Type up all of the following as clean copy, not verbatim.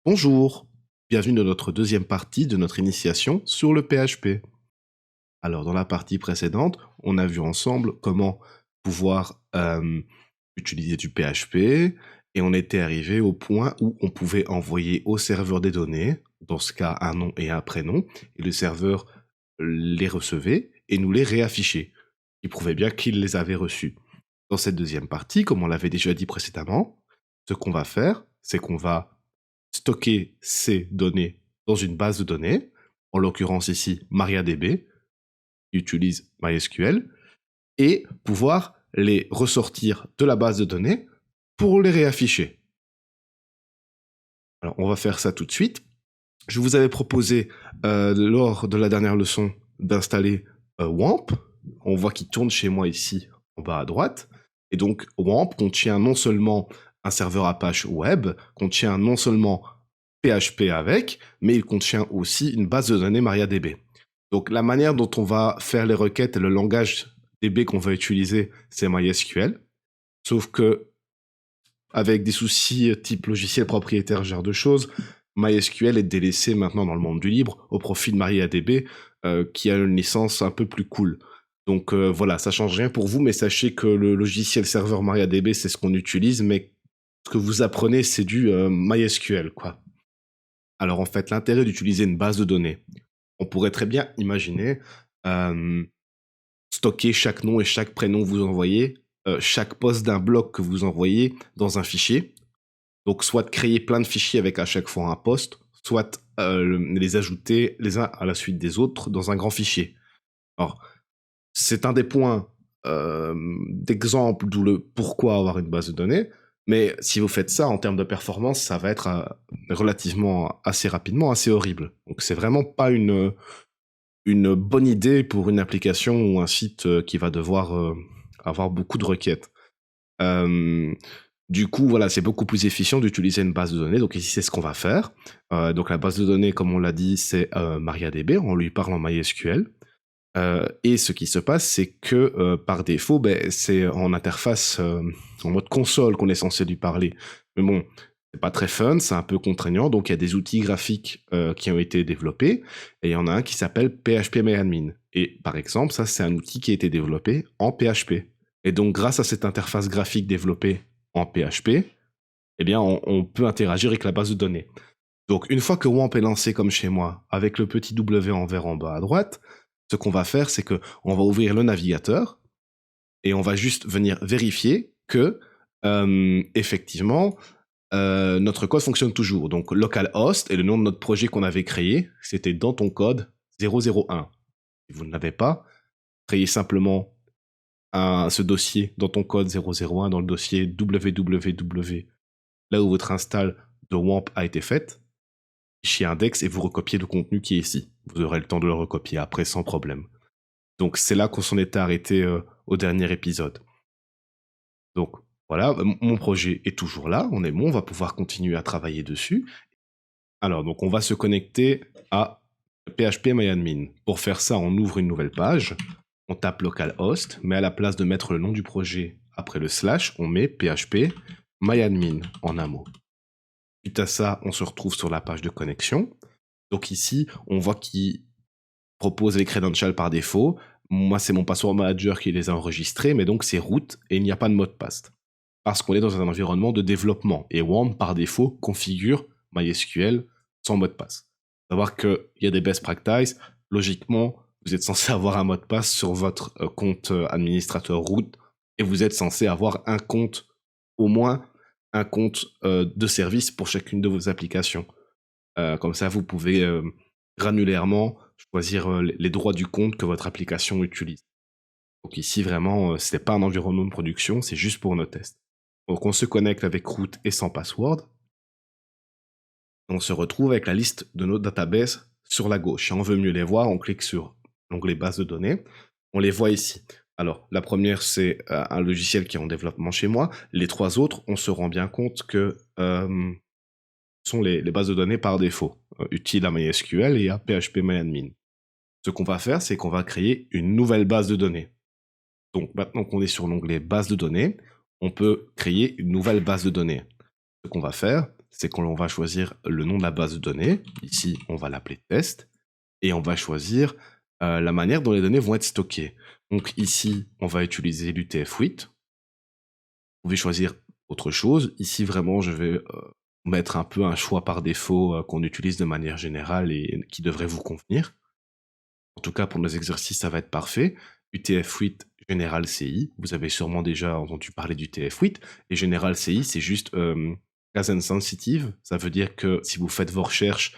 Bonjour, bienvenue dans notre deuxième partie de notre initiation sur le PHP. Alors, dans la partie précédente, on a vu ensemble comment pouvoir utiliser du PHP et on était arrivé au point où on pouvait envoyer au serveur des données, dans ce cas un nom et un prénom, et le serveur les recevait et nous les réaffichait, qui prouvait bien qu'il les avait reçus. Dans cette deuxième partie, comme on l'avait déjà dit précédemment, ce qu'on va faire, c'est qu'on va stocker ces données dans une base de données, en l'occurrence ici MariaDB, qui utilise MySQL, et pouvoir les ressortir de la base de données pour les réafficher. Alors on va faire ça tout de suite. Je vous avais proposé lors de la dernière leçon d'installer WAMP. On voit qu'il tourne chez moi ici en bas à droite. Et donc WAMP contient non seulement un serveur Apache Web, contient non seulement PHP avec, mais il contient aussi une base de données MariaDB. Donc la manière dont on va faire les requêtes et le langage DB qu'on va utiliser, c'est MySQL. Sauf que avec des soucis type logiciel propriétaire, genre de choses, MySQL est délaissé maintenant dans le monde du libre au profit de MariaDB, qui a une licence un peu plus cool. Donc voilà, ça change rien pour vous, mais sachez que le logiciel serveur MariaDB, c'est ce qu'on utilise, mais ce que vous apprenez, c'est du MySQL, quoi. Alors en fait, l'intérêt d'utiliser une base de données, on pourrait très bien imaginer stocker chaque nom et chaque prénom que vous envoyez, chaque poste d'un bloc que vous envoyez dans un fichier. Donc soit de créer plein de fichiers avec à chaque fois un poste, soit les ajouter les uns à la suite des autres dans un grand fichier. Alors, c'est un des points d'exemple d'où le pourquoi avoir une base de données, mais si vous faites ça en termes de performance, ça va être relativement assez rapidement assez horrible. Donc c'est vraiment pas une bonne idée pour une application ou un site qui va devoir avoir beaucoup de requêtes. Du coup, voilà, c'est beaucoup plus efficient d'utiliser une base de données. Donc ici, c'est ce qu'on va faire. Donc la base de données, comme on l'a dit, c'est MariaDB. On lui parle en MySQL. Et ce qui se passe, c'est que par défaut, c'est en interface, en mode console qu'on est censé lui parler. Mais bon, c'est pas très fun, c'est un peu contraignant. Donc il y a des outils graphiques qui ont été développés. Et il y en a un qui s'appelle PHPMyAdmin. Et par exemple, ça, c'est un outil qui a été développé en PHP. Et donc, grâce à cette interface graphique développée en PHP, eh bien, on peut interagir avec la base de données. Donc, une fois que WAMP est lancé comme chez moi, avec le petit W en vert en bas à droite, ce qu'on va faire, c'est que on va ouvrir le navigateur et on va juste venir vérifier que, effectivement, notre code fonctionne toujours. Donc, localhost est le nom de notre projet qu'on avait créé. C'était dans ton code 001. Si vous ne l'avez pas, créez simplement ce dossier dans ton code 001, dans le dossier www, là où votre install de WAMP a été faite, fichier index, et vous recopiez le contenu qui est ici. Vous aurez le temps de le recopier après sans problème. Donc c'est là qu'on s'en était arrêté au dernier épisode. Donc voilà, mon projet est toujours là, on est bon, on va pouvoir continuer à travailler dessus. Alors donc on va se connecter à PHPMyAdmin. Pour faire ça, on ouvre une nouvelle page, on tape localhost, mais à la place de mettre le nom du projet après le slash, on met PHPMyAdmin en un mot. Suite à ça, on se retrouve sur la page de connexion. Donc ici, on voit qu'il propose les credentials par défaut. Moi, c'est mon password manager qui les a enregistrés, mais donc c'est root et il n'y a pas de mot de passe. Parce qu'on est dans un environnement de développement. Et WAMP, par défaut, configure MySQL sans mot de passe. Savoir qu'il y a des best practices. Logiquement, vous êtes censé avoir un mot de passe sur votre compte administrateur root et vous êtes censé avoir un compte, au moins un compte de service pour chacune de vos applications. Comme ça, vous pouvez granulairement choisir les droits du compte que votre application utilise. Donc ici, vraiment, ce n'est pas un environnement de production, c'est juste pour nos tests. Donc on se connecte avec root et sans password. On se retrouve avec la liste de nos databases sur la gauche. Si on veut mieux les voir, on clique sur l'onglet base de données. On les voit ici. Alors, la première, c'est un logiciel qui est en développement chez moi. Les trois autres, on se rend bien compte que sont les bases de données par défaut, utiles à MySQL et à PHPMyAdmin. Ce qu'on va faire, c'est qu'on va créer une nouvelle base de données. Donc maintenant qu'on est sur l'onglet base de données, on peut créer une nouvelle base de données. Ce qu'on va faire, c'est qu'on va choisir le nom de la base de données. Ici, on va l'appeler test. Et on va choisir la manière dont les données vont être stockées. Donc ici, on va utiliser l'UTF-8. Vous pouvez choisir autre chose. Ici, vraiment, je vais mettre un peu un choix par défaut qu'on utilise de manière générale et qui devrait vous convenir. En tout cas, pour nos exercices, ça va être parfait. UTF-8 General CI. Vous avez sûrement déjà entendu parler d'UTF-8. Et General CI, c'est juste case insensitive. Ça veut dire que si vous faites vos recherches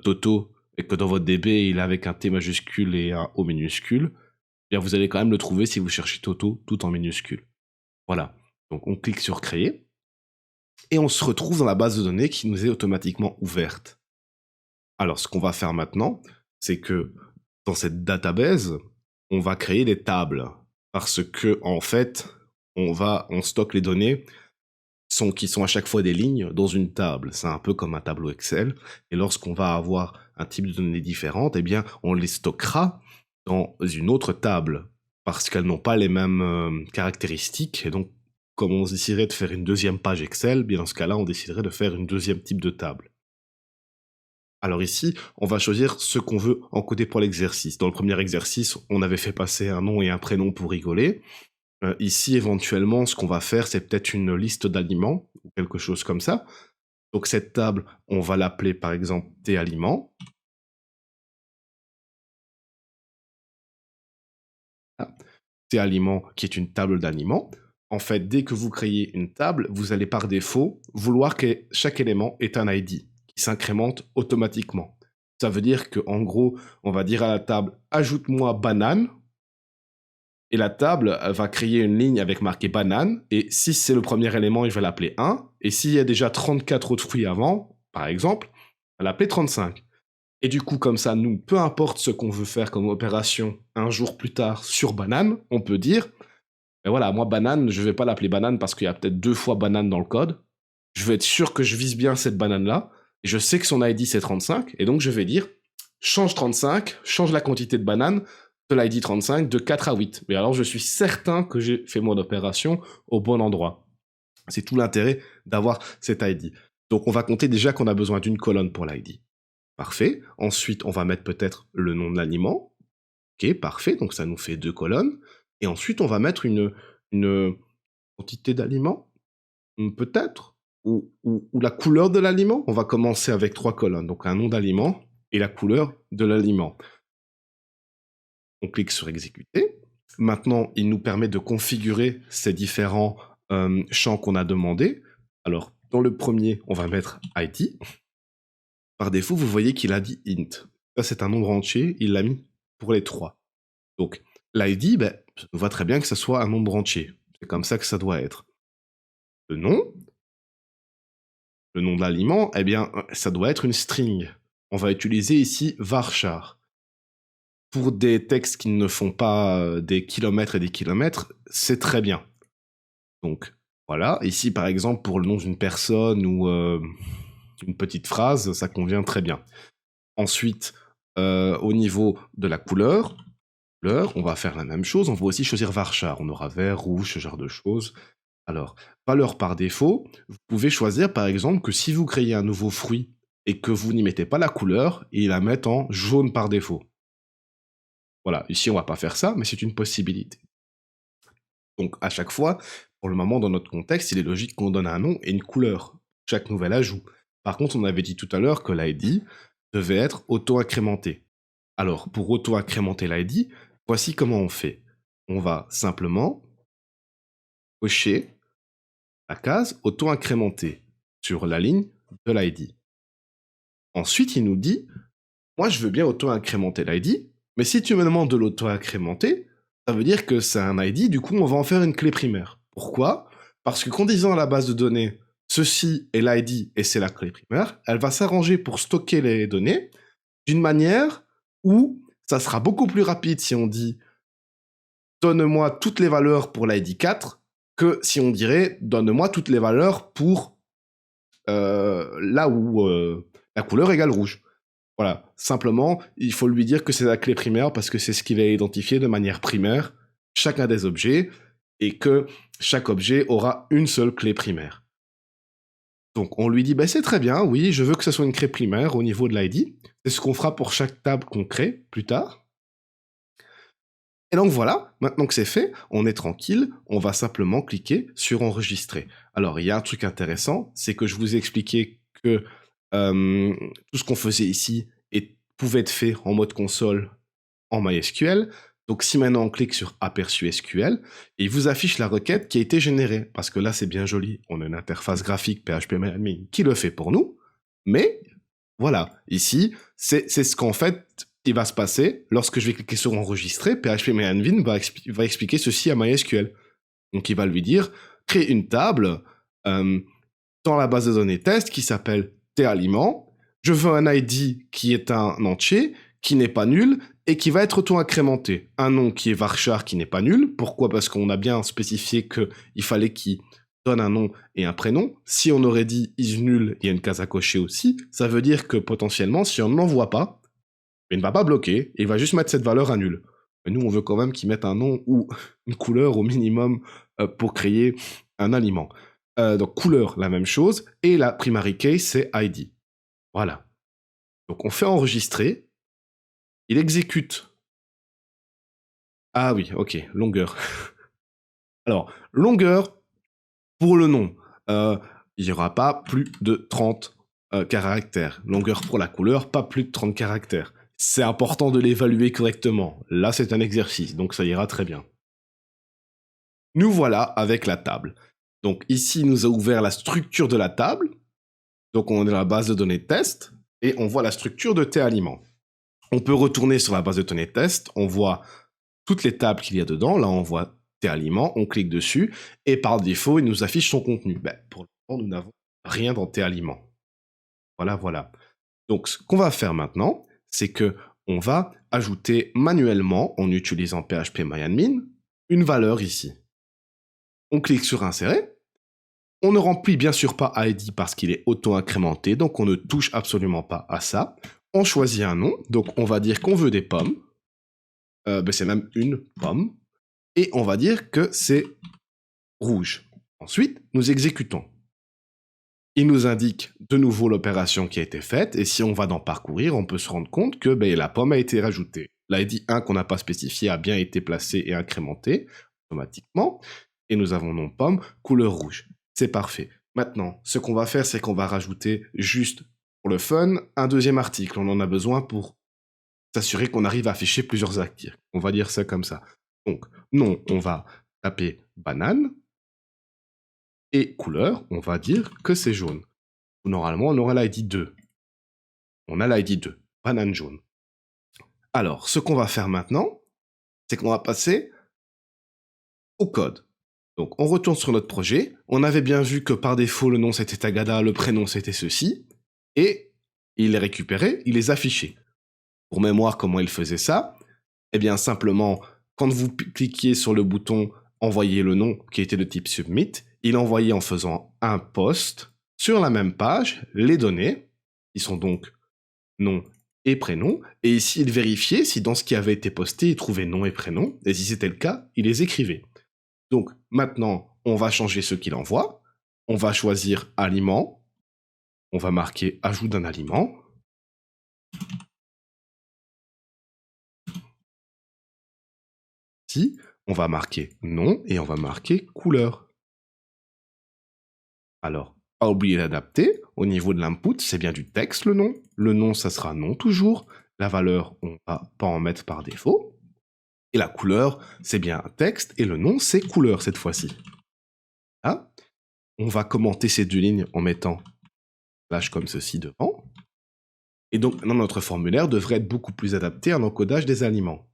Toto et que dans votre DB, il est avec un T majuscule et un O minuscule, eh bien vous allez quand même le trouver si vous cherchez Toto tout en minuscule. Voilà. Donc on clique sur créer et on se retrouve dans la base de données qui nous est automatiquement ouverte. Alors ce qu'on va faire maintenant, c'est que dans cette database, on va créer des tables parce que en fait, on stocke les données qui sont à chaque fois des lignes dans une table. C'est un peu comme un tableau Excel. Et lorsqu'on va avoir un type de données différentes, eh bien, on les stockera dans une autre table parce qu'elles n'ont pas les mêmes caractéristiques. Et donc, comme on déciderait de faire une deuxième page Excel, bien dans ce cas-là, on déciderait de faire une deuxième type de table. Alors ici, on va choisir ce qu'on veut encoder pour l'exercice. Dans le premier exercice, on avait fait passer un nom et un prénom pour rigoler. Ici, éventuellement, ce qu'on va faire, c'est peut-être une liste d'aliments ou quelque chose comme ça. Donc cette table, on va l'appeler par exemple T-aliments. Ah, T-aliments qui est une table d'aliments. En fait, dès que vous créez une table, vous allez par défaut vouloir que chaque élément ait un ID qui s'incrémente automatiquement. Ça veut dire qu'en gros, on va dire à la table « Ajoute-moi banane » et la table va créer une ligne avec marqué banane, et si c'est le premier élément, je vais l'appeler 1, et s'il y a déjà 34 autres fruits avant, par exemple, on va l'appeler 35. Et du coup, comme ça, nous, peu importe ce qu'on veut faire comme opération un jour plus tard sur banane, on peut dire, ben voilà, moi, banane, je vais pas l'appeler banane parce qu'il y a peut-être 2 fois banane dans le code, je veux être sûr que je vise bien cette banane-là, et je sais que son ID c'est 35, et donc je vais dire, change 35, change la quantité de banane, de l'ID 35 de 4 à 8. Mais alors, je suis certain que j'ai fait mon opération au bon endroit. C'est tout l'intérêt d'avoir cet ID. Donc, on va compter déjà qu'on a besoin d'une colonne pour l'ID. Parfait. Ensuite, on va mettre peut-être le nom de l'aliment. Ok, parfait. Donc, ça nous fait 2 colonnes. Et ensuite, on va mettre une quantité d'aliment, peut-être, ou la couleur de l'aliment. On va commencer avec 3 colonnes. Donc, un nom d'aliment et la couleur de l'aliment. On clique sur exécuter. Maintenant, il nous permet de configurer ces différents champs qu'on a demandés. Alors, dans le premier, on va mettre ID. Par défaut, vous voyez qu'il a dit int. Ça, c'est un nombre entier, il l'a mis pour les 3. Donc, l'ID, ça nous va très bien que ce soit un nombre entier. C'est comme ça que ça doit être. Le nom de l'aliment, eh bien, ça doit être une string. On va utiliser ici varchar. Pour des textes qui ne font pas des kilomètres et des kilomètres, c'est très bien. Donc, voilà. Ici, par exemple, pour le nom d'une personne ou une petite phrase, ça convient très bien. Ensuite, au niveau de la couleur, on va faire la même chose. On va aussi choisir varchar. On aura vert, rouge, ce genre de choses. Alors, valeur par défaut, vous pouvez choisir, par exemple, que si vous créez un nouveau fruit et que vous n'y mettez pas la couleur, il la met en jaune par défaut. Voilà, ici on va pas faire ça, mais c'est une possibilité. Donc à chaque fois, pour le moment dans notre contexte, il est logique qu'on donne un nom et une couleur, chaque nouvel ajout. Par contre, on avait dit tout à l'heure que l'ID devait être auto-incrémenté. Alors pour auto-incrémenter l'ID, voici comment on fait. On va simplement cocher la case auto-incrémenté sur la ligne de l'ID. Ensuite, il nous dit, moi je veux bien auto-incrémenter l'ID, mais si tu me demandes de l'auto-incrémenter, ça veut dire que c'est un ID, du coup on va en faire une clé primaire. Pourquoi? Parce que qu'en disant à la base de données, ceci est l'ID et c'est la clé primaire, elle va s'arranger pour stocker les données d'une manière où ça sera beaucoup plus rapide si on dit donne-moi toutes les valeurs pour l'ID 4 que si on dirait donne-moi toutes les valeurs pour là où la couleur égale rouge. Voilà, simplement, il faut lui dire que c'est la clé primaire parce que c'est ce qui va identifier de manière primaire chacun des objets et que chaque objet aura une seule clé primaire. Donc on lui dit, c'est très bien, oui, je veux que ce soit une clé primaire au niveau de l'ID. C'est ce qu'on fera pour chaque table qu'on crée plus tard. Et donc voilà, maintenant que c'est fait, on est tranquille, on va simplement cliquer sur enregistrer. Alors il y a un truc intéressant, c'est que je vous ai expliqué que tout ce qu'on faisait ici pouvait être fait en mode console en MySQL. Donc si maintenant on clique sur aperçu SQL, il vous affiche la requête qui a été générée, parce que là c'est bien joli, on a une interface graphique PHP-Admin qui le fait pour nous, mais voilà, ici, c'est ce qu'en fait, il va se passer lorsque je vais cliquer sur enregistrer, PHP-Admin va expliquer ceci à MySQL. Donc il va lui dire, crée une table dans la base de données test qui s'appelle T-aliment, je veux un ID qui est un entier, qui n'est pas nul, et qui va être auto-incrémenté. Un nom qui est varchar qui n'est pas nul. Pourquoi? Parce qu'on a bien spécifié qu'il fallait qu'il donne un nom et un prénom. Si on aurait dit is nul, il y a une case à cocher aussi. Ça veut dire que potentiellement, si on ne l'envoie pas, il ne va pas bloquer, il va juste mettre cette valeur à nul. Mais nous, on veut quand même qu'il mette un nom ou une couleur au minimum pour créer un aliment. Donc couleur, la même chose. Et la primary case, c'est ID. Voilà. Donc on fait enregistrer. Il exécute. Ah oui, ok, longueur. Alors, longueur pour le nom. Il n'y aura pas plus de 30 caractères. Longueur pour la couleur, pas plus de 30 caractères. C'est important de l'évaluer correctement. Là, c'est un exercice, donc ça ira très bien. Nous voilà avec la table. Donc ici, il nous a ouvert la structure de la table. Donc on est dans la base de données test et on voit la structure de T-aliment. On peut retourner sur la base de données test, on voit toutes les tables qu'il y a dedans. Là, on voit T-aliment, on clique dessus et par défaut, il nous affiche son contenu. Pour le moment, nous n'avons rien dans T-aliment. Voilà. Donc ce qu'on va faire maintenant, c'est que on va ajouter manuellement, en utilisant PHP-MyAdmin, une valeur ici. On clique sur insérer. On ne remplit bien sûr pas ID parce qu'il est auto-incrémenté, donc on ne touche absolument pas à ça. On choisit un nom, donc on va dire qu'on veut des pommes. C'est même une pomme. Et on va dire que c'est rouge. Ensuite, nous exécutons. Il nous indique de nouveau l'opération qui a été faite, et si on va dans parcourir, on peut se rendre compte que la pomme a été rajoutée. L'ID 1 qu'on n'a pas spécifié a bien été placé et incrémenté automatiquement, et nous avons nom pomme, couleur rouge. C'est parfait. Maintenant, ce qu'on va faire, c'est qu'on va rajouter juste pour le fun un deuxième article. On en a besoin pour s'assurer qu'on arrive à afficher plusieurs articles. On va dire ça comme ça. Donc, nom, on va taper banane, et couleur, on va dire que c'est jaune. Normalement, on aura l'ID 2. On a l'ID 2, banane jaune. Alors, ce qu'on va faire maintenant, c'est qu'on va passer au code. Donc, on retourne sur notre projet. On avait bien vu que par défaut, le nom c'était Tagada, le prénom c'était ceci. Et il les récupérait, il les affichait. Pour mémoire, comment il faisait ça? Eh bien, simplement, quand vous cliquiez sur le bouton envoyer le nom qui était de type submit, il envoyait en faisant un post sur la même page les données, qui sont donc nom et prénom, et ici il vérifiait si dans ce qui avait été posté, il trouvait nom et prénom, et si c'était le cas, il les écrivait. Donc maintenant, on va changer ce qu'il envoie, on va choisir aliment, on va marquer ajout d'un aliment, ici, on va marquer nom et on va marquer couleur. Alors, pas oublier d'adapter. Au niveau de l'input, c'est bien du texte le nom. Le nom, ça sera nom toujours. La valeur, on va pas en mettre par défaut. Et la couleur, c'est bien un texte. Et le nom, c'est couleur cette fois-ci. Là, on va commenter ces deux lignes en mettant slash comme ceci devant. Et donc, maintenant, notre formulaire devrait être beaucoup plus adapté à l'encodage des aliments.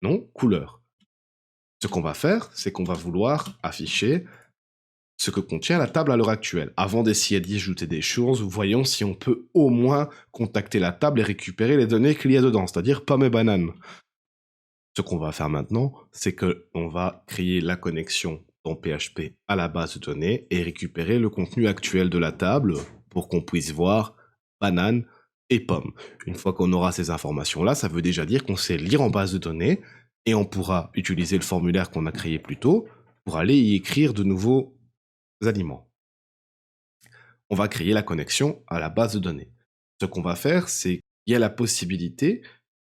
Nom, couleur. Ce qu'on va faire, c'est qu'on va vouloir afficher ce que contient la table à l'heure actuelle. Avant d'essayer d'y ajouter des choses, voyons si on peut au moins contacter la table et récupérer les données qu'il y a dedans, c'est-à-dire pommes et bananes. Ce qu'on va faire maintenant, c'est qu'on va créer la connexion dans PHP à la base de données et récupérer le contenu actuel de la table pour qu'on puisse voir banane et pommes. Une fois qu'on aura ces informations-là, ça veut déjà dire qu'on sait lire en base de données et on pourra utiliser le formulaire qu'on a créé plus tôt pour aller y écrire de nouveaux aliments. on va créer la connexion à la base de données. Ce qu'on va faire, c'est qu'il y a la possibilité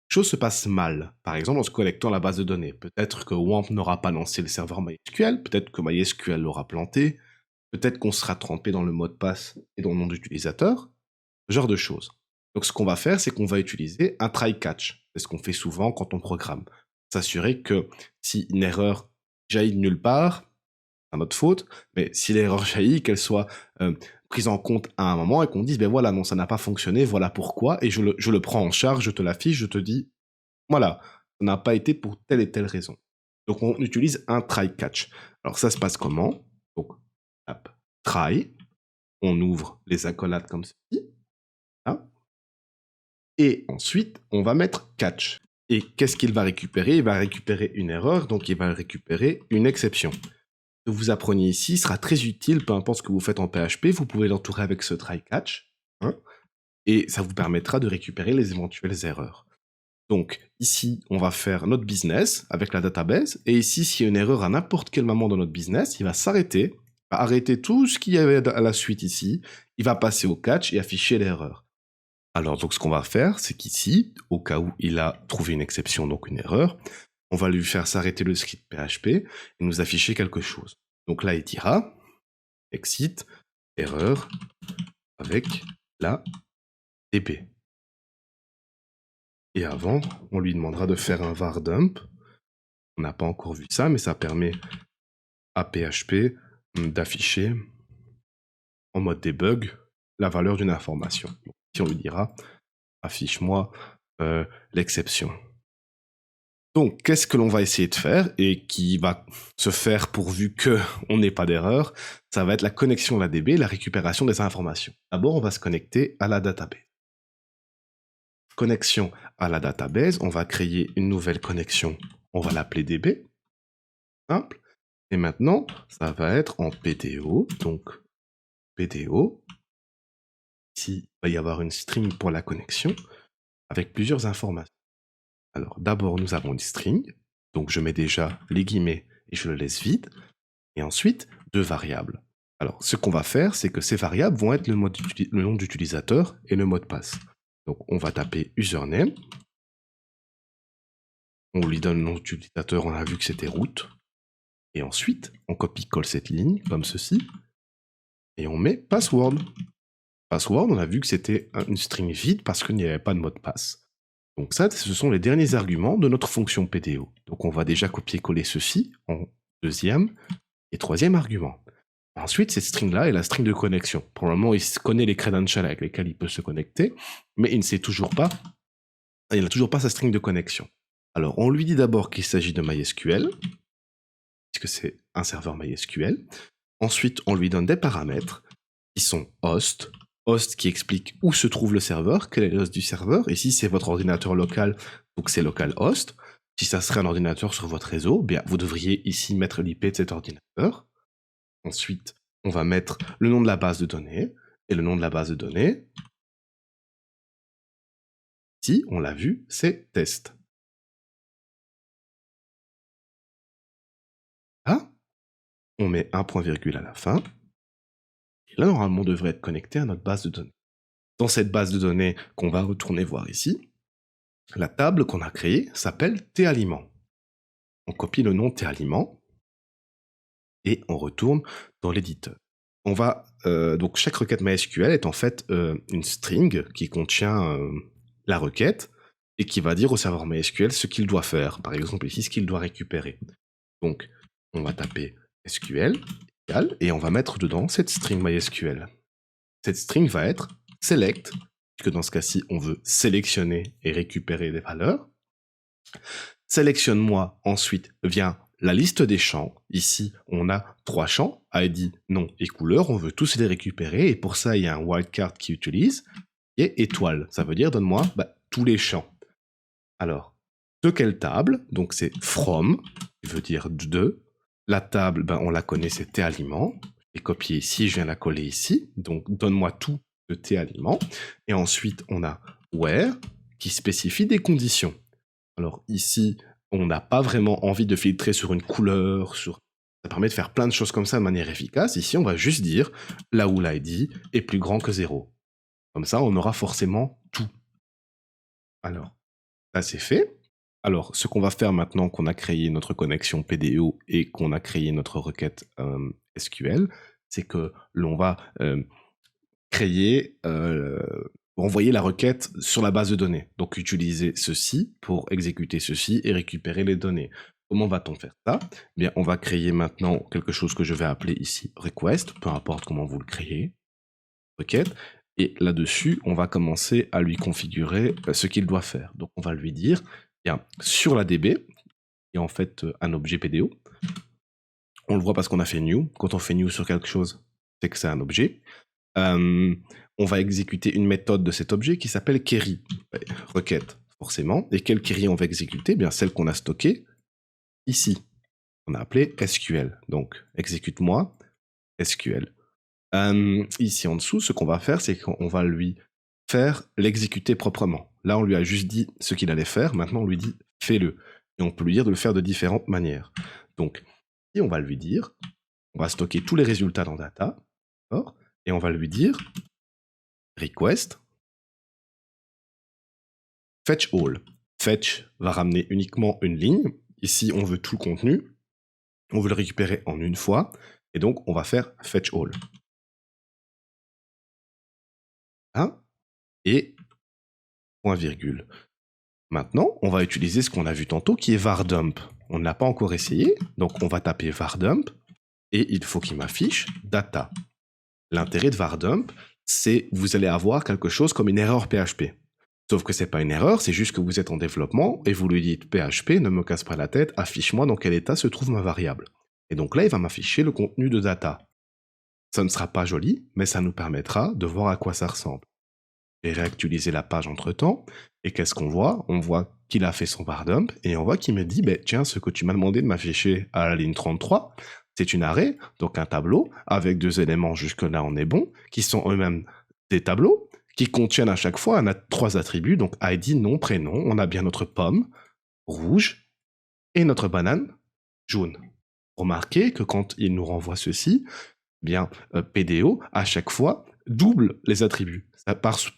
chose se passe mal. Par exemple, en se connectant à la base de données. Peut-être que WAMP n'aura pas lancé le serveur MySQL, peut-être que MySQL l'aura planté, peut-être qu'on sera trompé dans le mot de passe et dans le nom d'utilisateur, ce genre de choses. Donc ce qu'on va faire, c'est qu'on va utiliser un try-catch. C'est ce qu'on fait souvent quand on programme. S'assurer que si une erreur jaillit de nulle part, c'est notre faute, mais si l'erreur jaillit, qu'elle soit prise en compte à un moment et qu'on dise, ben voilà, non, ça n'a pas fonctionné, voilà pourquoi, et je le prends en charge, je te l'affiche, je te dis, voilà, ça n'a pas été pour telle et telle raison. Donc on utilise un try-catch. Alors ça se passe comment? Donc, hop, try, on ouvre les accolades comme ceci, hein, et ensuite on va mettre catch. Et qu'est-ce qu'il va récupérer? Il va récupérer une erreur, donc il va récupérer une exception. Ce que vous apprenez ici sera très utile, peu importe ce que vous faites en PHP, vous pouvez l'entourer avec ce try-catch, hein, et ça vous permettra de récupérer les éventuelles erreurs. Donc ici, on va faire notre business avec la database, et ici, s'il y a une erreur à n'importe quel moment dans notre business, il va s'arrêter, va arrêter tout ce qu'il y avait à la suite ici, il va passer au catch et afficher l'erreur. Alors donc ce qu'on va faire, c'est qu'ici, au cas où il a trouvé une exception, donc une erreur, on va lui faire s'arrêter le script PHP et nous afficher quelque chose. Donc là, il dira exit erreur avec la DB. Et avant, on lui demandera de faire un var dump. On n'a pas encore vu ça, mais ça permet à PHP d'afficher en mode debug la valeur d'une information. Donc, ici, on lui dira affiche-moi l'exception. Donc, qu'est-ce que l'on va essayer de faire et qui va se faire pourvu qu'on n'ait pas d'erreur? Ça va être la connexion à la DB, la récupération des informations. D'abord, on va se connecter à la database. Connexion à la database, on va créer une nouvelle connexion. On va l'appeler DB. Simple. Et maintenant, ça va être en PDO. Donc, PDO. Ici, il va y avoir une string pour la connexion avec plusieurs informations. Alors, d'abord, nous avons une string. Donc, je mets déjà les guillemets et je le laisse vide. Et ensuite, deux variables. Alors, ce qu'on va faire, c'est que ces variables vont être le nom d'utilisateur et le mot de passe. Donc, on va taper username. On lui donne le nom d'utilisateur, on a vu que c'était root. Et ensuite, on copie-colle cette ligne, comme ceci. Et on met password. Password, on a vu que c'était une string vide parce qu'il n'y avait pas de mot de passe. Donc ça, ce sont les derniers arguments de notre fonction PDO. Donc on va déjà copier-coller ceci en deuxième et troisième argument. Ensuite, cette string-là est la string de connexion. Probablement, il connaît les credentials avec lesquels il peut se connecter, mais il n'a toujours pas sa string de connexion. Alors, on lui dit d'abord qu'il s'agit de MySQL, puisque c'est un serveur MySQL. Ensuite, on lui donne des paramètres qui sont host qui explique où se trouve le serveur, quel est le host du serveur, et si c'est votre ordinateur local, donc c'est localhost. Si ça serait un ordinateur sur votre réseau, bien vous devriez ici mettre l'IP de cet ordinateur. Ensuite, on va mettre le nom de la base de données, et le nom de la base de données, ici, on l'a vu, c'est test. Là, on met un point virgule à la fin, et là, normalement, on devrait être connecté à notre base de données. Dans cette base de données qu'on va retourner voir ici, la table qu'on a créée s'appelle T-aliment. On copie le nom T-aliment et on retourne dans l'éditeur. On va donc chaque requête MySQL est en fait une string qui contient la requête et qui va dire au serveur MySQL ce qu'il doit faire. Par exemple ici ce qu'il doit récupérer. Donc on va taper SQL égale et on va mettre dedans cette string MySQL. Cette string va être select, puisque dans ce cas-ci, on veut sélectionner et récupérer des valeurs. Sélectionne-moi, ensuite vient la liste des champs. Ici, on a 3 champs, ID, nom et couleur. On veut tous les récupérer, et pour ça, il y a un wildcard qui utilise, et étoile. Ça veut dire, donne-moi tous les champs. Alors, de quelle table? Donc c'est from, qui veut dire de. La table, on la connaît, c'est T-aliment. Je l'ai copié ici, je viens la coller ici. Donc, donne-moi tout de T-aliment. Et ensuite, on a where, qui spécifie des conditions. Alors ici, on n'a pas vraiment envie de filtrer sur une couleur, sur Ça permet de faire plein de choses comme ça de manière efficace. Ici, on va juste dire là où l'ID est plus grand que 0. Comme ça, on aura forcément tout. Alors, ça c'est fait. Alors, ce qu'on va faire maintenant qu'on a créé notre connexion PDO et qu'on a créé notre requête SQL, c'est que l'on va créer, envoyer la requête sur la base de données. Donc, utiliser ceci pour exécuter ceci et récupérer les données. Comment va-t-on faire ça? Eh bien, on va créer maintenant quelque chose que je vais appeler ici request, peu importe comment vous le créez, requête. Et là-dessus, on va commencer à lui configurer ce qu'il doit faire. Donc, on va lui dire, bien, sur la DB, il y a en fait un objet PDO. On le voit parce qu'on a fait new. Quand on fait new sur quelque chose, c'est que c'est un objet. On va exécuter une méthode de cet objet qui s'appelle query, requête, forcément. Et quelle query on va exécuter? Eh bien, celle qu'on a stockée ici. On a appelé SQL. Donc, exécute-moi SQL. Ici en dessous, ce qu'on va faire, c'est qu'on va lui faire l'exécuter proprement. Là, on lui a juste dit ce qu'il allait faire. Maintenant, on lui dit fais-le. Et on peut lui dire de le faire de différentes manières. Donc, et on va lui dire, on va stocker tous les résultats dans data, et on va lui dire request fetch all. Fetch va ramener uniquement une ligne. Ici, on veut tout le contenu. On veut le récupérer en une fois. Et donc, on va faire fetch all. Hein? Et point virgule. Maintenant, on va utiliser ce qu'on a vu tantôt qui est vardump. On ne l'a pas encore essayé, donc on va taper vardump et il faut qu'il m'affiche data. L'intérêt de vardump, c'est vous allez avoir quelque chose comme une erreur PHP. Sauf que c'est pas une erreur, c'est juste que vous êtes en développement et vous lui dites PHP, ne me casse pas la tête, affiche-moi dans quel état se trouve ma variable. Et donc là, il va m'afficher le contenu de data. Ça ne sera pas joli, mais ça nous permettra de voir à quoi ça ressemble. Je vais réactualiser la page entre-temps, et qu'est-ce qu'on voit? On voit qu'il a fait son vardump, et on voit qu'il me dit, tiens, ce que tu m'as demandé de m'afficher à la ligne 33, c'est une array, donc un tableau, avec deux éléments, jusque-là on est bon, qui sont eux-mêmes des tableaux, qui contiennent à chaque fois trois attributs, donc ID, nom, prénom, on a bien notre pomme, rouge, et notre banane, jaune. Remarquez que quand il nous renvoie ceci, bien PDO, à chaque fois, double les attributs.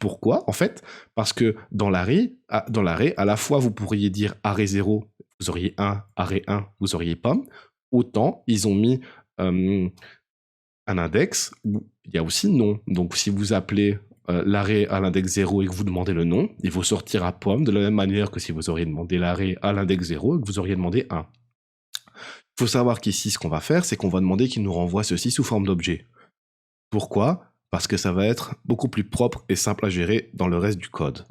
Pourquoi? En fait, parce que dans l'arrêt, à la fois, vous pourriez dire arrêt 0, vous auriez 1, arrêt 1, vous auriez pomme. Autant, ils ont mis un index où il y a aussi nom. Donc, si vous appelez l'arrêt à l'index 0 et que vous demandez le nom, il vous sortira pomme de la même manière que si vous auriez demandé l'arrêt à l'index 0 et que vous auriez demandé 1. Il faut savoir qu'ici, ce qu'on va faire, c'est qu'on va demander qu'il nous renvoie ceci sous forme d'objet. Pourquoi? Parce que ça va être beaucoup plus propre et simple à gérer dans le reste du code.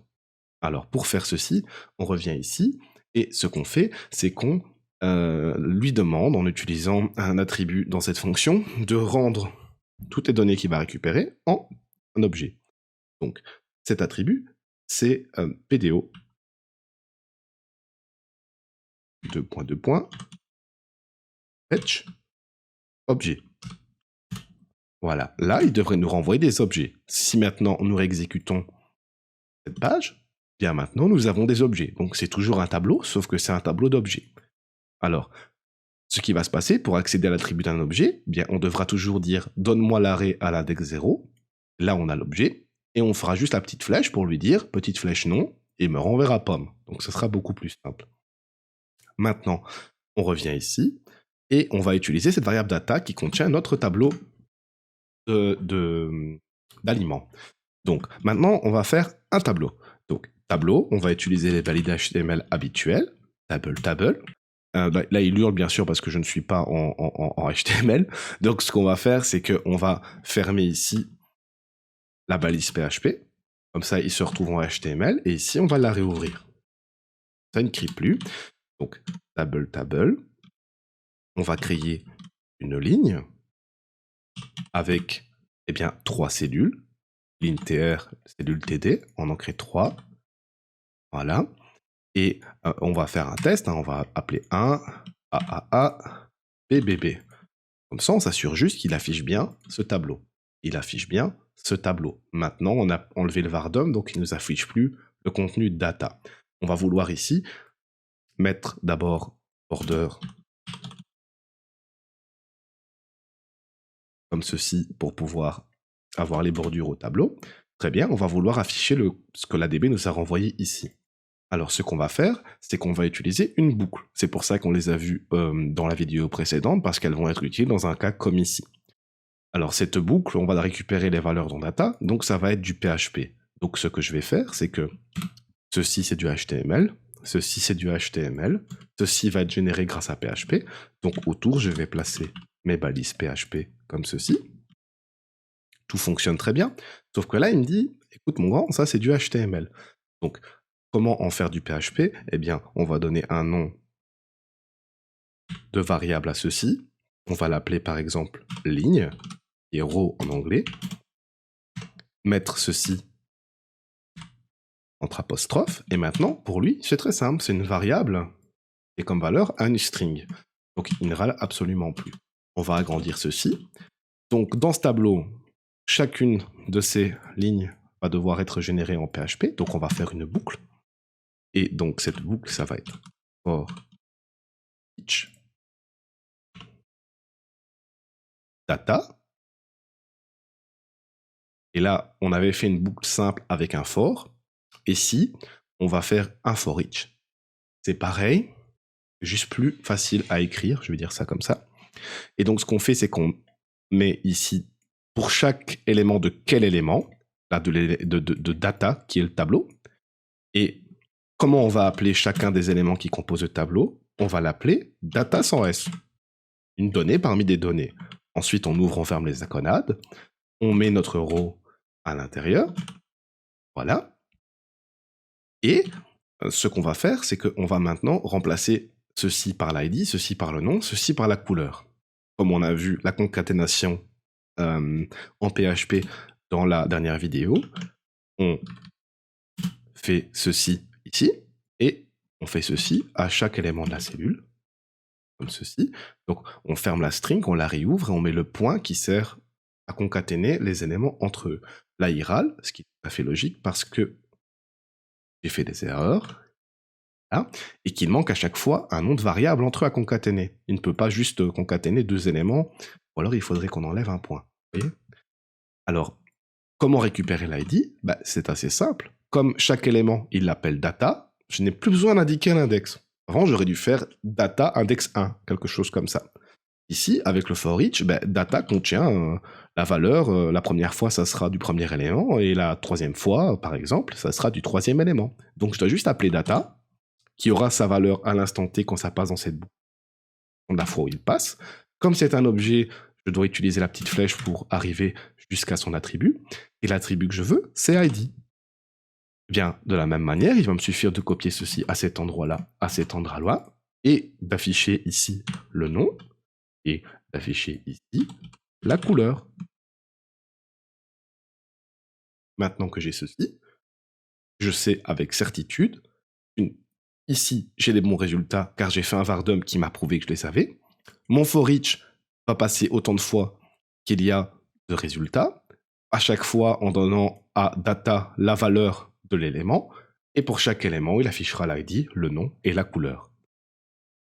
Alors, pour faire ceci, on revient ici, et ce qu'on fait, c'est qu'on lui demande, en utilisant un attribut dans cette fonction, de rendre toutes les données qu'il va récupérer en un objet. Donc, cet attribut, c'est PDO, fetch, objet. Voilà, là, il devrait nous renvoyer des objets. Si maintenant nous réexécutons cette page, bien maintenant nous avons des objets. Donc c'est toujours un tableau, sauf que c'est un tableau d'objets. Alors, ce qui va se passer pour accéder à l'attribut d'un objet, bien on devra toujours dire donne-moi l'arrêt à l'index 0. Là on a l'objet, et on fera juste la petite flèche pour lui dire petite flèche non, et me renverra pomme. Donc ce sera beaucoup plus simple. Maintenant, on revient ici, et on va utiliser cette variable data qui contient notre tableau d'aliments. Donc, maintenant, on va faire un tableau. Donc, tableau, on va utiliser les valides HTML habituels, table. Là, il hurle bien sûr parce que je ne suis pas en HTML. Donc, ce qu'on va faire, c'est qu'on va fermer ici la balise PHP. Comme ça, il se retrouve en HTML. Et ici, on va la réouvrir. Ça ne crie plus. Donc, table. On va créer une ligne avec, bien, 3 cellules. Ligne TR, cellule TD, on en crée 3. Voilà. Et on va faire un test, on va appeler 1, AAA, BBB. Comme ça, on s'assure juste qu'il affiche bien ce tableau. Il affiche bien ce tableau. Maintenant, on a enlevé le vardum, donc il ne nous affiche plus le contenu data. On va vouloir ici mettre d'abord border comme ceci, pour pouvoir avoir les bordures au tableau. Très bien, on va vouloir afficher ce que l'ADB nous a renvoyé ici. Alors, ce qu'on va faire, c'est qu'on va utiliser une boucle. C'est pour ça qu'on les a vues dans la vidéo précédente, parce qu'elles vont être utiles dans un cas comme ici. Alors, cette boucle, on va récupérer les valeurs dans data, donc ça va être du PHP. Donc, ce que je vais faire, c'est que ceci, c'est du HTML, ceci, c'est du HTML, ceci va être généré grâce à PHP. Donc, autour, je vais placer mes balises PHP comme ceci. Tout fonctionne très bien, sauf que là, il me dit, écoute mon grand, ça, c'est du HTML. Donc, comment en faire du PHP? Eh bien, on va donner un nom de variable à ceci. On va l'appeler par exemple ligne, et row en anglais. Mettre ceci entre apostrophes. Et maintenant, pour lui, c'est très simple. C'est une variable et comme valeur un string. Donc, il ne râle absolument plus. On va agrandir ceci. Donc, dans ce tableau, chacune de ces lignes va devoir être générée en PHP. Donc, on va faire une boucle. Et donc, cette boucle, ça va être for each data. Et là, on avait fait une boucle simple avec un for. Et ici, on va faire un for each. C'est pareil, juste plus facile à écrire, je vais dire ça comme ça. Et donc, ce qu'on fait, c'est qu'on met ici, pour chaque élément de quel élément, là, de data, qui est le tableau. Et comment on va appeler chacun des éléments qui composent le tableau? On va l'appeler data sans S. Une donnée parmi des données. Ensuite, on ouvre, on ferme les accolades. On met notre row à l'intérieur. Voilà. Et ce qu'on va faire, c'est qu'on va maintenant remplacer ceci par l'ID, ceci par le nom, ceci par la couleur. Comme on a vu la concaténation en PHP dans la dernière vidéo, on fait ceci ici, et on fait ceci à chaque élément de la cellule, comme ceci. Donc on ferme la string, on la réouvre, et on met le point qui sert à concaténer les éléments entre eux. Là, il râle, ce qui est tout à fait logique, parce que j'ai fait des erreurs, hein, et qu'il manque à chaque fois un nom de variable entre eux à concaténer. Il ne peut pas juste concaténer deux éléments, ou alors il faudrait qu'on enlève un point. Vous voyez? Alors, comment récupérer l'ID? C'est assez simple. Comme chaque élément, il l'appelle data, je n'ai plus besoin d'indiquer l'index. Avant, j'aurais dû faire data index 1, quelque chose comme ça. Ici, avec le for each, data contient la valeur, la première fois, ça sera du premier élément, et la troisième fois, par exemple, ça sera du troisième élément. Donc, je dois juste appeler data, qui aura sa valeur à l'instant T quand ça passe dans cette boucle, la fois où il passe. Comme c'est un objet, je dois utiliser la petite flèche pour arriver jusqu'à son attribut, et l'attribut que je veux, c'est ID. Bien, de la même manière, il va me suffire de copier ceci à cet endroit-là, à cet endroit-là, et d'afficher ici le nom, et d'afficher ici la couleur. Maintenant que j'ai ceci, je sais avec certitude, ici j'ai les bons résultats car j'ai fait un vardum qui m'a prouvé que je les avais. Mon for each va passer autant de fois qu'il y a de résultats, à chaque fois en donnant à data la valeur de l'élément, et pour chaque élément, il affichera l'ID, le nom et la couleur.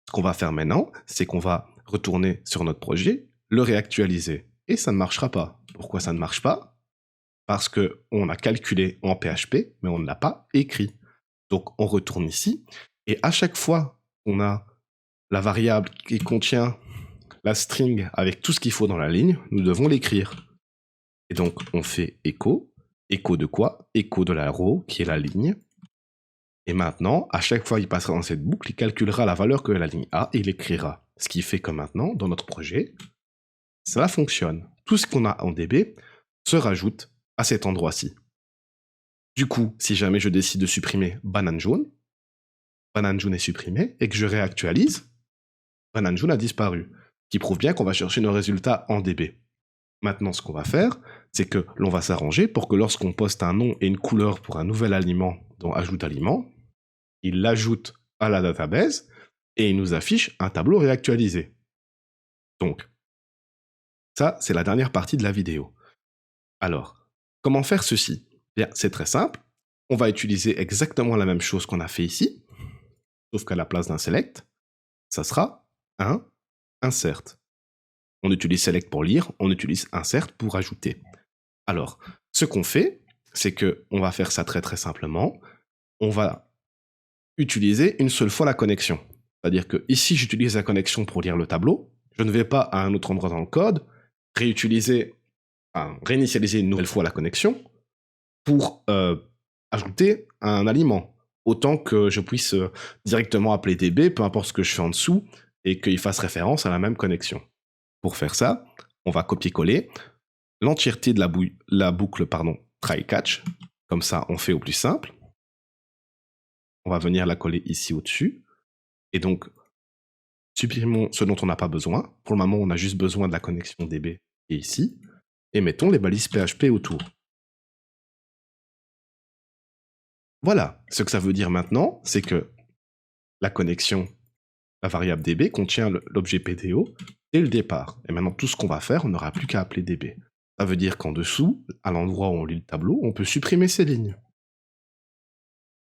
Ce qu'on va faire maintenant, c'est qu'on va retourner sur notre projet, le réactualiser. Et ça ne marchera pas. Pourquoi ça ne marche pas? Parce qu'on a calculé en PHP, mais on ne l'a pas écrit. Donc on retourne ici, et à chaque fois qu'on a la variable qui contient la string avec tout ce qu'il faut dans la ligne, nous devons l'écrire. Et donc on fait écho. Écho de quoi? Écho de la row, qui est la ligne. Et maintenant, à chaque fois qu'il passera dans cette boucle, il calculera la valeur que la ligne a et il écrira. Ce qui fait que maintenant, dans notre projet, cela fonctionne. Tout ce qu'on a en DB se rajoute à cet endroit-ci. Du coup, si jamais je décide de supprimer banane jaune est supprimé, et que je réactualise, banane jaune a disparu. Ce qui prouve bien qu'on va chercher nos résultats en DB. Maintenant, ce qu'on va faire, c'est que l'on va s'arranger pour que lorsqu'on poste un nom et une couleur pour un nouvel aliment dans Ajoute aliment, il l'ajoute à la database et il nous affiche un tableau réactualisé. Donc, ça, c'est la dernière partie de la vidéo. Alors, comment faire ceci? Bien, c'est très simple. On va utiliser exactement la même chose qu'on a fait ici, sauf qu'à la place d'un select, ça sera un insert. On utilise select pour lire, on utilise insert pour ajouter. Alors, ce qu'on fait, c'est qu'on va faire ça très très simplement. On va utiliser une seule fois la connexion. C'est-à-dire que ici, j'utilise la connexion pour lire le tableau. Je ne vais pas à un autre endroit dans le code réinitialiser une nouvelle fois la connexion pour ajouter un aliment. Autant que je puisse directement appeler DB, peu importe ce que je fais en dessous, et qu'il fasse référence à la même connexion. Pour faire ça, on va copier-coller l'entièreté de la boucle try-catch. Comme ça, on fait au plus simple. On va venir la coller ici au-dessus. Et donc, supprimons ce dont on n'a pas besoin. Pour le moment, on a juste besoin de la connexion DB qui est ici. Et mettons les balises PHP autour. Voilà. Ce que ça veut dire maintenant, c'est que la connexion, la variable DB, contient l'objet PDO dès le départ. Et maintenant, tout ce qu'on va faire, on n'aura plus qu'à appeler DB. Ça veut dire qu'en dessous, à l'endroit où on lit le tableau, on peut supprimer ces lignes.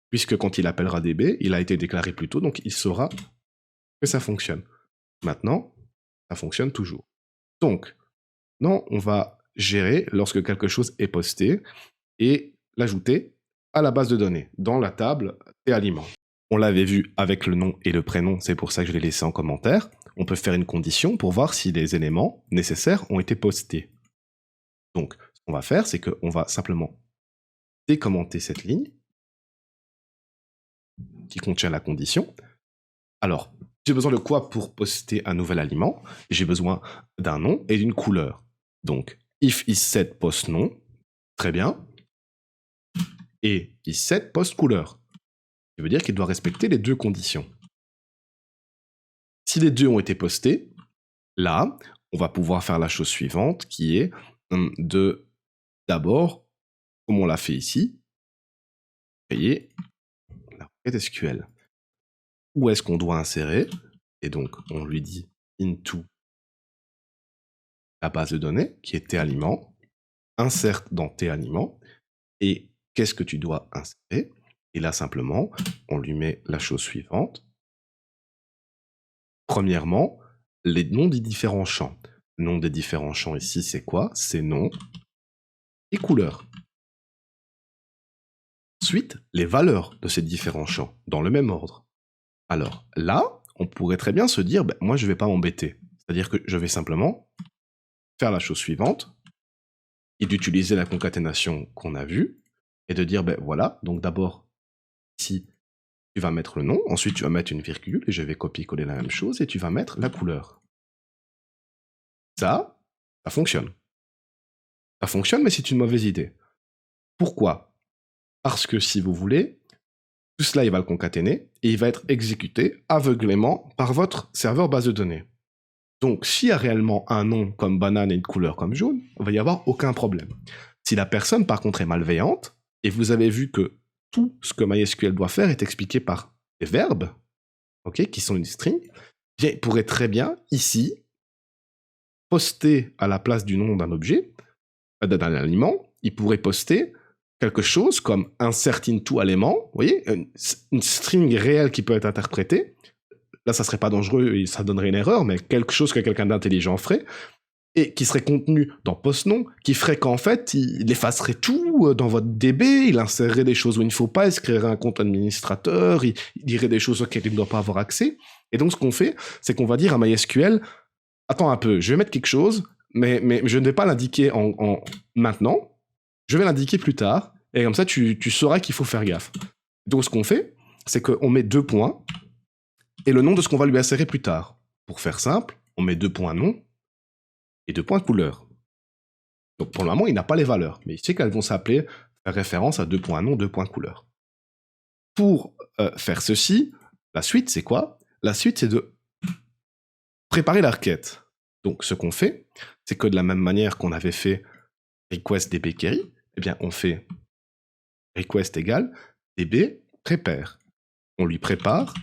Puisque quand il appellera DB, il a été déclaré plus tôt, donc il saura que ça fonctionne. Maintenant, ça fonctionne toujours. Donc, non, on va gérer lorsque quelque chose est posté et l'ajouter à la base de données, dans la table et aliments. On l'avait vu avec le nom et le prénom, c'est pour ça que je l'ai laissé en commentaire. On peut faire une condition pour voir si les éléments nécessaires ont été postés. Donc, ce qu'on va faire, c'est qu'on va simplement décommenter cette ligne qui contient la condition. Alors, j'ai besoin de quoi pour poster un nouvel aliment? J'ai besoin d'un nom et d'une couleur. Donc, if isSet post nom, très bien, et isSet post couleur. Ça veut dire qu'il doit respecter les deux conditions. Si les deux ont été postés, là, on va pouvoir faire la chose suivante, qui est de, d'abord, comme on l'a fait ici, créer la requête SQL. Où est-ce qu'on doit insérer? Et donc, on lui dit into la base de données, qui est T-aliment, insert dans T-aliment, et qu'est-ce que tu dois insérer? Et là, simplement, on lui met la chose suivante. Premièrement, les noms des différents champs. Nom des différents champs ici, c'est quoi? C'est nom et couleur. Ensuite, les valeurs de ces différents champs, dans le même ordre. Alors là, on pourrait très bien se dire, moi je ne vais pas m'embêter. C'est-à-dire que je vais simplement faire la chose suivante, et d'utiliser la concaténation qu'on a vue, et de dire, voilà, donc d'abord, ici, tu vas mettre le nom, ensuite tu vas mettre une virgule, et je vais copier-coller la même chose, et tu vas mettre la couleur. Ça fonctionne. Ça fonctionne, mais c'est une mauvaise idée. Pourquoi? Parce que si vous voulez, tout cela, il va le concaténer, et il va être exécuté aveuglément par votre serveur base de données. Donc, s'il y a réellement un nom comme banane et une couleur comme jaune, il ne va y avoir aucun problème. Si la personne, par contre, est malveillante, et vous avez vu que tout ce que MySQL doit faire est expliqué par des verbes, qui sont une string, bien, il pourrait très bien, ici, poster à la place du nom d'un objet, d'un aliment, il pourrait poster quelque chose comme insert into aliment, vous voyez, une string réelle qui peut être interprétée. Là, ça serait pas dangereux et ça donnerait une erreur, mais quelque chose que quelqu'un d'intelligent ferait, et qui serait contenu dans postnom, qui ferait qu'en fait, il effacerait tout dans votre DB, il insérerait des choses où il ne faut pas, il se créerait un compte administrateur, il dirait des choses auxquelles il ne doit pas avoir accès. Et donc, ce qu'on fait, c'est qu'on va dire à MySQL, attends un peu, je vais mettre quelque chose, mais je ne vais pas l'indiquer maintenant, je vais l'indiquer plus tard, et comme ça, tu sauras qu'il faut faire gaffe. Donc, ce qu'on fait, c'est qu'on met 2 points, et le nom de ce qu'on va lui insérer plus tard. Pour faire simple, on met 2 points nom et 2 points couleur. Donc pour le moment, il n'a pas les valeurs, mais il sait qu'elles vont s'appeler, faire référence à 2 points nom, 2 points couleur. Pour faire ceci, la suite, c'est quoi? La suite, c'est de préparer la requête. Donc ce qu'on fait, c'est que de la même manière qu'on avait fait request db query, eh bien on fait request égale db prepare. On lui prépare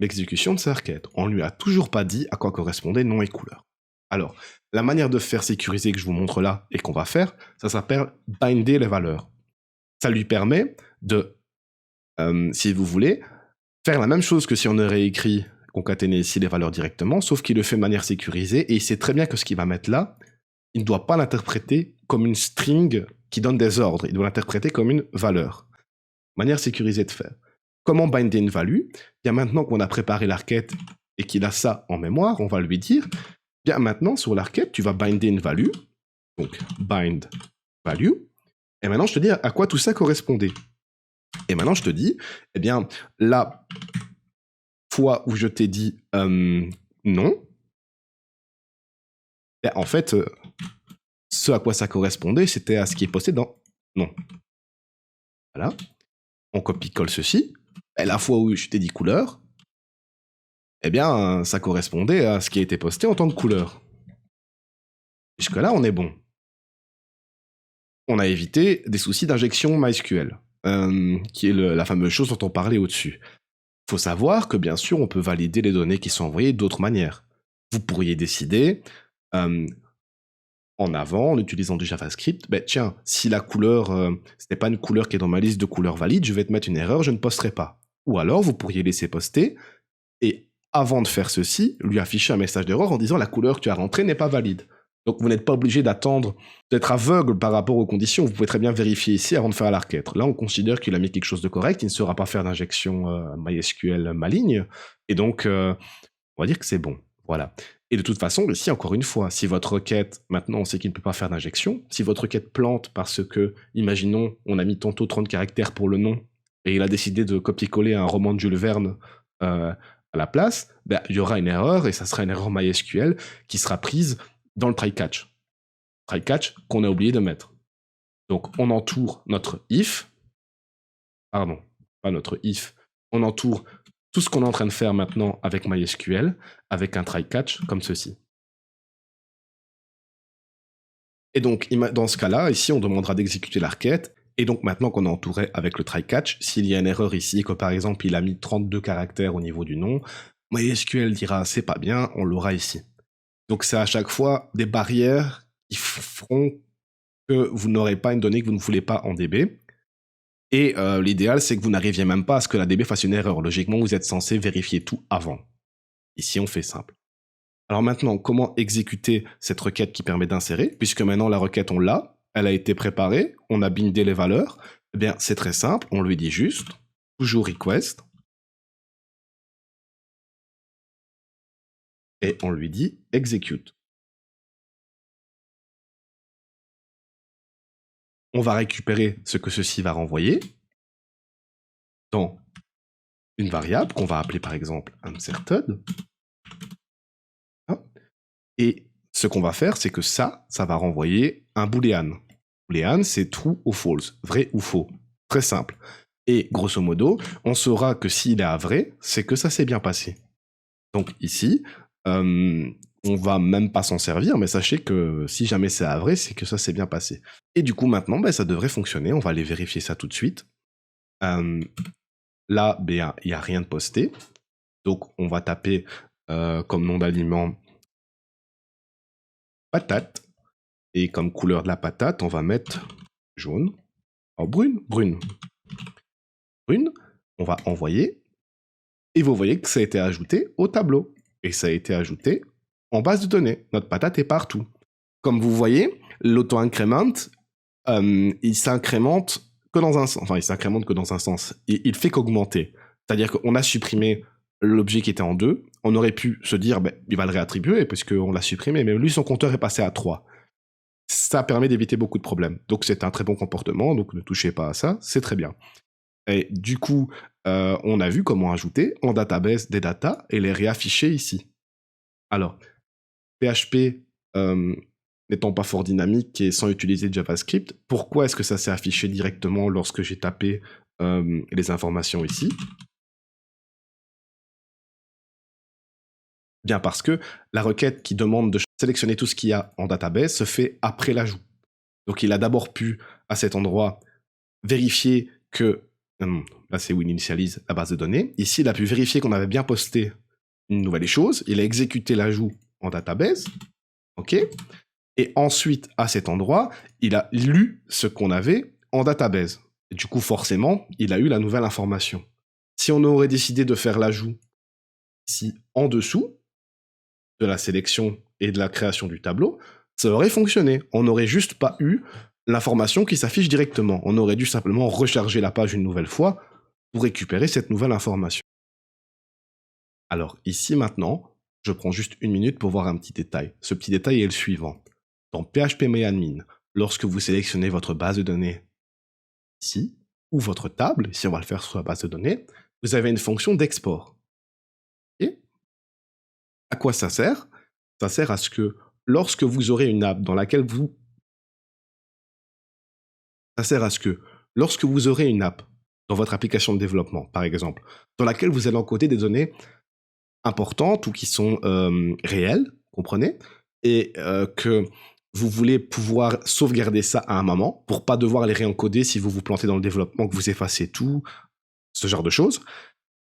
l'exécution de sa requête. On lui a toujours pas dit à quoi correspondait nom et couleur. Alors, la manière de faire sécuriser que je vous montre là et qu'on va faire, ça s'appelle binder les valeurs. Ça lui permet de, si vous voulez, faire la même chose que si on aurait écrit concaténer ici les valeurs directement, sauf qu'il le fait de manière sécurisée, et il sait très bien que ce qu'il va mettre là, il ne doit pas l'interpréter comme une string qui donne des ordres, il doit l'interpréter comme une valeur. Manière sécurisée de faire. Comment binder une value? Bien maintenant qu'on a préparé la requête et qu'il a ça en mémoire, on va lui dire, bien maintenant sur la requête, tu vas binder une value, donc bind value, et maintenant je te dis à quoi tout ça correspondait. Et maintenant je te dis, eh bien, la fois où je t'ai dit non, ben, en fait, ce à quoi ça correspondait, c'était à ce qui est posté dans non. Voilà. On copie-colle ceci. Et la fois où je t'ai dit couleur, eh bien, ça correspondait à ce qui a été posté en tant que couleur. Jusque-là, on est bon. On a évité des soucis d'injection MySQL, qui est la fameuse chose dont on parlait au-dessus. Il faut savoir que, bien sûr, on peut valider les données qui sont envoyées d'autres manières. Vous pourriez décider, en avant, en utilisant du JavaScript, ben tiens, si la couleur, ce n'est pas une couleur qui est dans ma liste de couleurs valides, je vais te mettre une erreur, je ne posterai pas. Ou alors, vous pourriez laisser poster, et avant de faire ceci, lui afficher un message d'erreur en disant la couleur que tu as rentrée n'est pas valide. Donc vous n'êtes pas obligé d'attendre, d'être aveugle par rapport aux conditions, vous pouvez très bien vérifier ici avant de faire la requête. Là, on considère qu'il a mis quelque chose de correct, il ne saura pas faire d'injection MySQL maligne, et donc on va dire que c'est bon. Voilà. Et de toute façon, ici, encore une fois, si votre requête, maintenant on sait qu'il ne peut pas faire d'injection, si votre requête plante parce que, imaginons, on a mis tantôt 30 caractères pour le nom, et il a décidé de copier-coller un roman de Jules Verne à la place, ben, il y aura une erreur, et ça sera une erreur MySQL qui sera prise dans le try-catch. Try-catch qu'on a oublié de mettre. Donc on entoure notre if, pardon, pas notre if, on entoure tout ce qu'on est en train de faire maintenant avec MySQL, avec un try-catch comme ceci. Et donc, dans ce cas-là, ici, on demandera d'exécuter la requête. Et donc, maintenant qu'on est entouré avec le try-catch, s'il y a une erreur ici, que par exemple, il a mis 32 caractères au niveau du nom, MySQL dira, c'est pas bien, on l'aura ici. Donc, c'est à chaque fois des barrières qui feront que vous n'aurez pas une donnée que vous ne voulez pas en DB. Et l'idéal, c'est que vous n'arriviez même pas à ce que la DB fasse une erreur. Logiquement, vous êtes censé vérifier tout avant. Ici, on fait simple. Alors maintenant, comment exécuter cette requête qui permet d'insérer? Puisque maintenant, la requête, on l'a, elle a été préparée, on a bindé les valeurs. Eh bien, c'est très simple, on lui dit juste, toujours request, et on lui dit execute. On va récupérer ce que ceci va renvoyer dans une variable qu'on va appeler par exemple inserted. Et ce qu'on va faire, c'est que ça va renvoyer un boolean. Boolean, c'est true ou false, vrai ou faux. Très simple. Et grosso modo, on saura que s'il est à vrai, c'est que ça s'est bien passé. Donc ici, on va même pas s'en servir, mais sachez que si jamais c'est à vrai, c'est que ça s'est bien passé. Et du coup, maintenant, ben, ça devrait fonctionner. On va aller vérifier ça tout de suite. Là, ben, il n'y a rien de posté. Donc, on va taper comme nom d'aliment patate. Et comme couleur de la patate, on va mettre jaune. Oh, brune. Brune. On va envoyer. Et vous voyez que ça a été ajouté au tableau. Et ça a été ajouté en base de données. Notre patate est partout. Comme vous voyez, l'auto-increment, il s'incrémente que dans un sens. Enfin, il s'incrémente que dans un sens. Il fait qu'augmenter. C'est-à-dire qu'on a supprimé l'objet qui était en 2. On aurait pu se dire, ben, il va le réattribuer parce qu'on l'a supprimé, mais lui, son compteur est passé à 3. Ça permet d'éviter beaucoup de problèmes. Donc, c'est un très bon comportement, donc ne touchez pas à ça, c'est très bien. Et du coup, on a vu comment ajouter en database des datas et les réafficher ici. Alors, PHP n'étant pas fort dynamique et sans utiliser de JavaScript, pourquoi est-ce que ça s'est affiché directement lorsque j'ai tapé les informations ici? Bien parce que la requête qui demande de sélectionner tout ce qu'il y a en database se fait après l'ajout. Donc il a d'abord pu, à cet endroit, vérifier que... là, c'est où il initialise la base de données. Ici, il a pu vérifier qu'on avait bien posté une nouvelle chose. Il a exécuté l'ajout en database. OK. Et ensuite, à cet endroit, il a lu ce qu'on avait en database. Et du coup, forcément, il a eu la nouvelle information. Si on aurait décidé de faire l'ajout ici en dessous de la sélection et de la création du tableau, ça aurait fonctionné. On n'aurait juste pas eu l'information qui s'affiche directement. On aurait dû simplement recharger la page une nouvelle fois pour récupérer cette nouvelle information. Alors ici maintenant, je prends juste une minute pour voir un petit détail. Ce petit détail est le suivant. Dans PHPMyAdmin, lorsque vous sélectionnez votre base de données ici, ou votre table, ici on va le faire sur la base de données, vous avez une fonction d'export. Et à quoi ça sert? Ça sert à ce que lorsque vous aurez une app dans laquelle vous... Ça sert à ce que lorsque vous aurez une app dans votre application de développement, par exemple, dans laquelle vous allez encoder des données importantes ou qui sont réelles, comprenez, et que vous voulez pouvoir sauvegarder ça à un moment pour pas devoir les réencoder si vous vous plantez dans le développement, que vous effacez tout, ce genre de choses.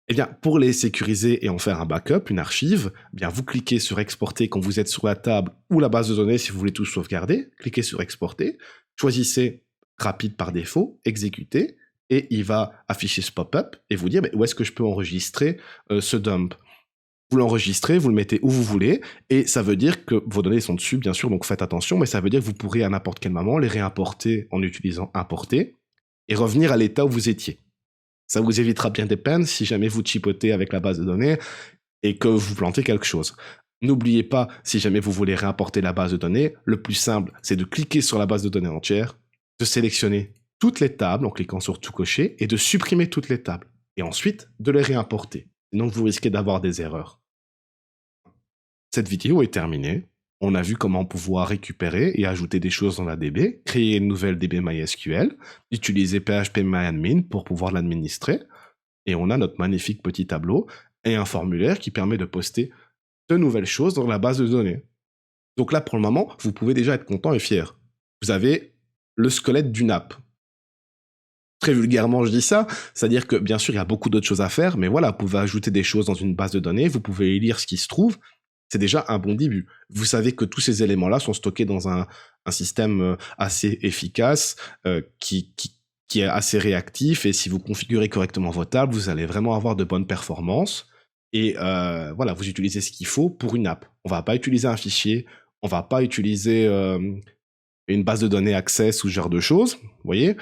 Eh bien, pour les sécuriser et en faire un backup, une archive, eh bien, vous cliquez sur exporter quand vous êtes sur la table ou la base de données si vous voulez tout sauvegarder. Cliquez sur exporter, choisissez rapide par défaut, exécuter, et il va afficher ce pop-up et vous dire mais où est-ce que je peux enregistrer ce dump. Vous l'enregistrez, vous le mettez où vous voulez, et ça veut dire que vos données sont dessus, bien sûr, donc faites attention, mais ça veut dire que vous pourrez à n'importe quel moment les réimporter en utilisant importer et revenir à l'état où vous étiez. Ça vous évitera bien des peines si jamais vous chipotez avec la base de données et que vous plantez quelque chose. N'oubliez pas, si jamais vous voulez réimporter la base de données, le plus simple, c'est de cliquer sur la base de données entière, de sélectionner toutes les tables en cliquant sur tout cocher et de supprimer toutes les tables. Et ensuite, de les réimporter. Sinon, vous risquez d'avoir des erreurs. Cette vidéo est terminée. On a vu comment pouvoir récupérer et ajouter des choses dans la DB, créer une nouvelle DB MySQL, utiliser PHPMyAdmin pour pouvoir l'administrer, et on a notre magnifique petit tableau et un formulaire qui permet de poster de nouvelles choses dans la base de données. Donc là, pour le moment, vous pouvez déjà être content et fier. Vous avez le squelette d'une app. Très vulgairement, je dis ça, c'est-à-dire que bien sûr, il y a beaucoup d'autres choses à faire, mais voilà, vous pouvez ajouter des choses dans une base de données, vous pouvez y lire ce qui se trouve, c'est déjà un bon début. Vous savez que tous ces éléments-là sont stockés dans un système assez efficace, qui est assez réactif, et si vous configurez correctement vos tables, vous allez vraiment avoir de bonnes performances, et voilà, vous utilisez ce qu'il faut pour une app. On va pas utiliser un fichier, on va pas utiliser une base de données Access ou ce genre de choses, vous voyez,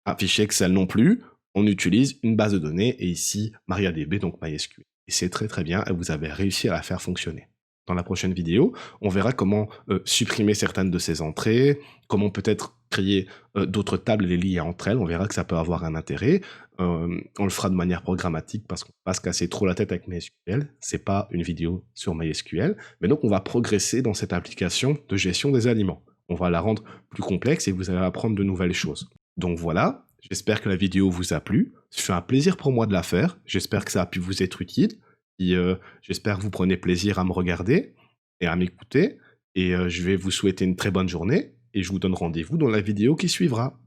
un fichier Excel non plus, on utilise une base de données, et ici, MariaDB, donc MySQL. Et c'est très très bien, et vous avez réussi à la faire fonctionner. Dans la prochaine vidéo, on verra comment supprimer certaines de ces entrées, comment peut-être créer d'autres tables et les lier entre elles. On verra que ça peut avoir un intérêt. On le fera de manière programmatique parce qu'on va pas se casser trop la tête avec MySQL. C'est pas une vidéo sur MySQL, mais donc on va progresser dans cette application de gestion des aliments. On va la rendre plus complexe et vous allez apprendre de nouvelles choses. Donc voilà, j'espère que la vidéo vous a plu. Ça fait un plaisir pour moi de la faire. J'espère que ça a pu vous être utile. Et j'espère que vous prenez plaisir à me regarder et à m'écouter. Et je vais vous souhaiter une très bonne journée. Et je vous donne rendez-vous dans la vidéo qui suivra.